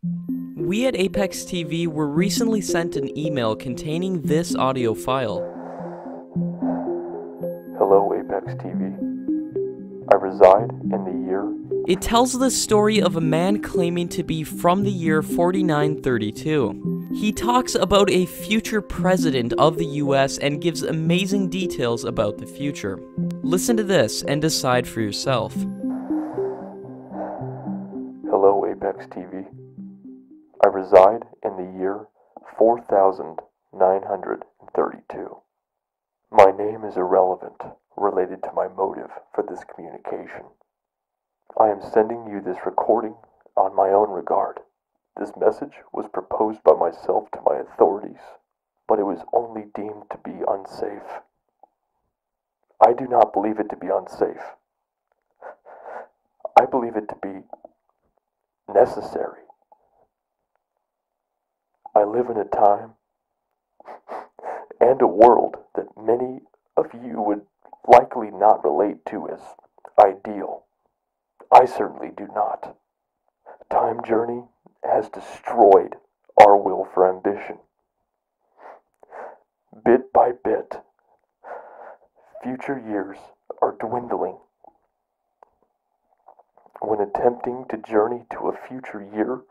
We at Apex TV were recently sent an email containing this audio file. Hello, Apex TV. I reside in the year. It tells the story of a man claiming to be from the year 4932. He talks about a future president of the US and gives amazing details about the future. Listen to this and decide for yourself. Hello, Apex TV. I reside in the year 4932. My name is irrelevant related to my motive for this communication. I am sending you this recording on my own regard. This message was proposed by myself to my authorities, but it was only deemed to be unsafe. I do not believe it to be unsafe. I believe it to be necessary. I live in a time and a world that many of you would likely not relate to as ideal. I certainly do not. Time journey has destroyed our will for ambition. Bit by bit, future years are dwindling. When attempting to journey to a future year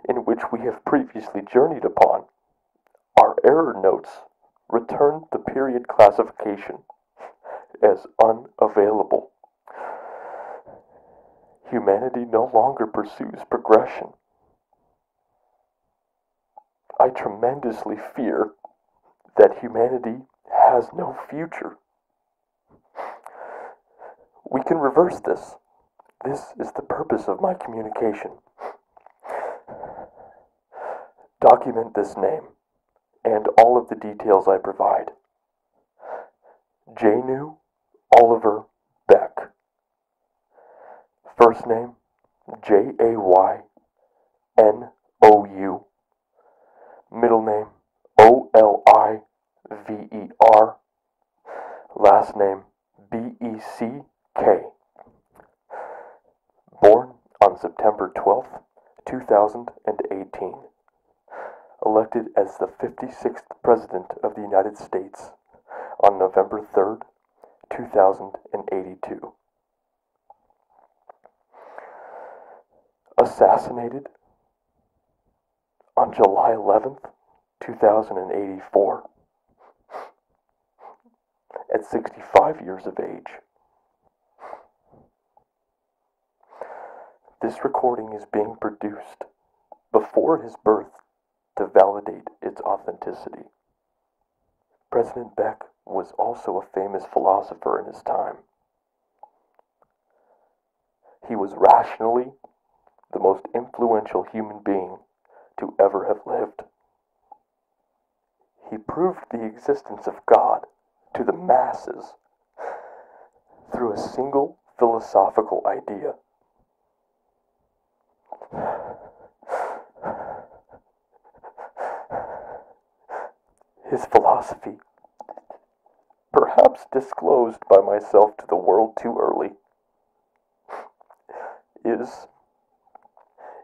in which we have previously journeyed upon, our error notes return the period classification as unavailable. Humanity no longer pursues progression. I tremendously fear that humanity has no future. We can reverse this. This is the purpose of my communication. Document this name and all of the details I provide. Jaynou Oliver Beck. First name, Jaynou. Middle name, Oliver. Last name, Beck. Born on September 12th, 2018. Elected as the 56th President of the United States on November 3rd, 2082. Assassinated on July 11th, 2084, at 65 years of age. This recording is being produced before his birth to validate its authenticity. President Beck was also a famous philosopher in his time. He was rationally the most influential human being to ever have lived. He proved the existence of God to the masses through a single philosophical idea. His philosophy, perhaps disclosed by myself to the world too early, is: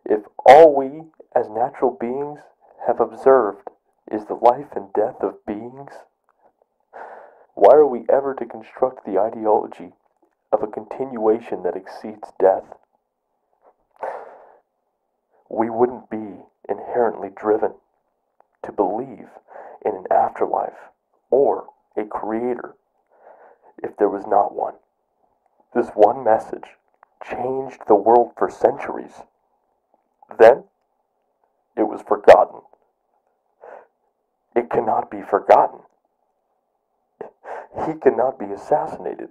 if all we as natural beings have observed is the life and death of beings, why are we ever to construct the ideology of a continuation that exceeds death? We wouldn't be inherently driven to believe in an afterlife or a creator if there was not one. This one message changed the world for centuries. Then it was forgotten. It cannot be forgotten. He cannot be assassinated.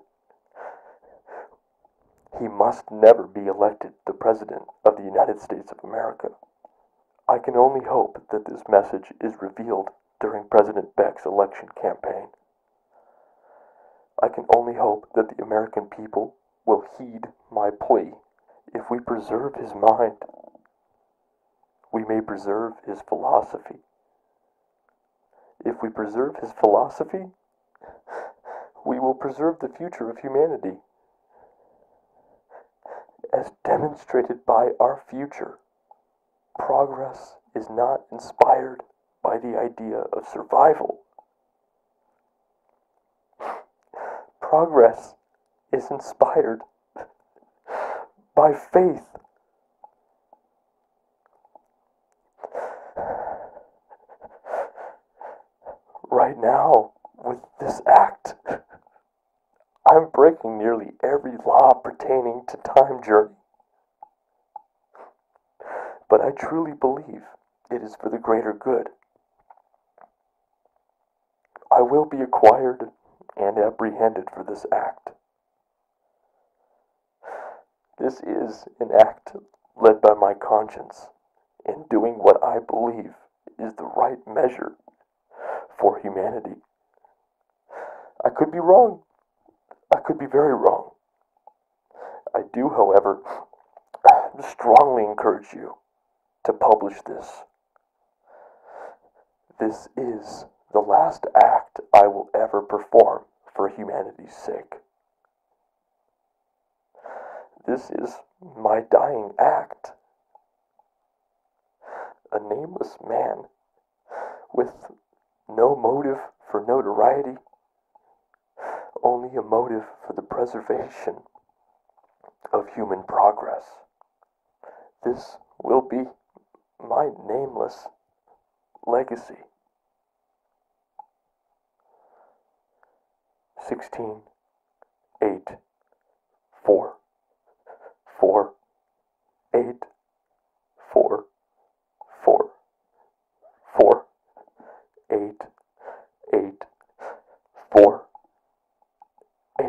He must never be elected the President of the United States of America. I can only hope that this message is revealed during President Beck's election campaign. I can only hope that the American people will heed my plea. If we preserve his mind, we may preserve his philosophy. If we preserve his philosophy, we will preserve the future of humanity. As demonstrated by our future, Progress is not inspired by the idea of survival. Progress is inspired by faith. Right now, with this act, I'm breaking nearly every law pertaining to time journey. But I truly believe it is for the greater good. I will be acquired and apprehended for this act. This is an act led by my conscience in doing what I believe is the right measure for humanity. I could be wrong. I could be very wrong. I do, however, strongly encourage you to publish this. This is the last act I will ever perform for humanity's sake. This is my dying act. A nameless man with no motive for notoriety, only a motive for the preservation of human progress. This will be my nameless legacy. 16, 8, 4, 4, 8, 4, 4, 4, 8, 8, 4, 8.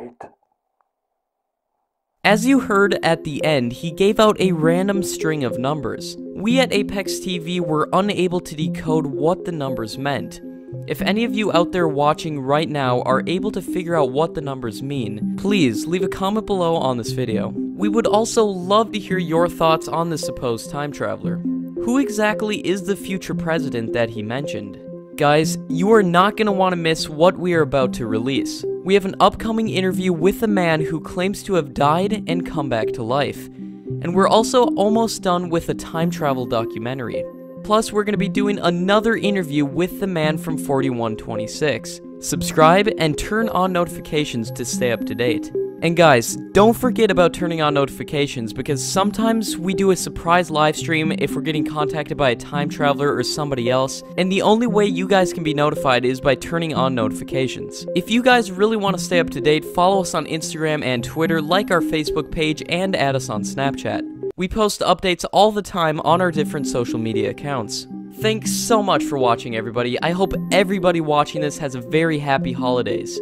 As you heard at the end, he gave out a random string of numbers. We at Apex TV were unable to decode what the numbers meant. If any of you out there watching right now are able to figure out what the numbers mean, please leave a comment below on this video. We would also love to hear your thoughts on this supposed time traveler. Who exactly is the future president that he mentioned? Guys, you are not going to want to miss what we are about to release. We have an upcoming interview with a man who claims to have died and come back to life. And we're also almost done with a time travel documentary. Plus, we're going to be doing another interview with the man from 4126. Subscribe and turn on notifications to stay up to date. And guys, don't forget about turning on notifications because sometimes we do a surprise live stream if we're getting contacted by a time traveler or somebody else, and the only way you guys can be notified is by turning on notifications. If you guys really want to stay up to date, follow us on Instagram and Twitter, like our Facebook page, and add us on Snapchat. We post updates all the time on our different social media accounts. Thanks so much for watching, everybody. I hope everybody watching this has a very happy holidays.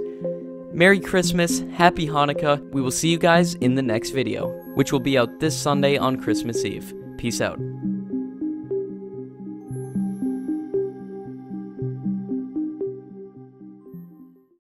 Merry Christmas, Happy Hanukkah. We will see you guys in the next video, which will be out this Sunday on Christmas Eve. Peace out.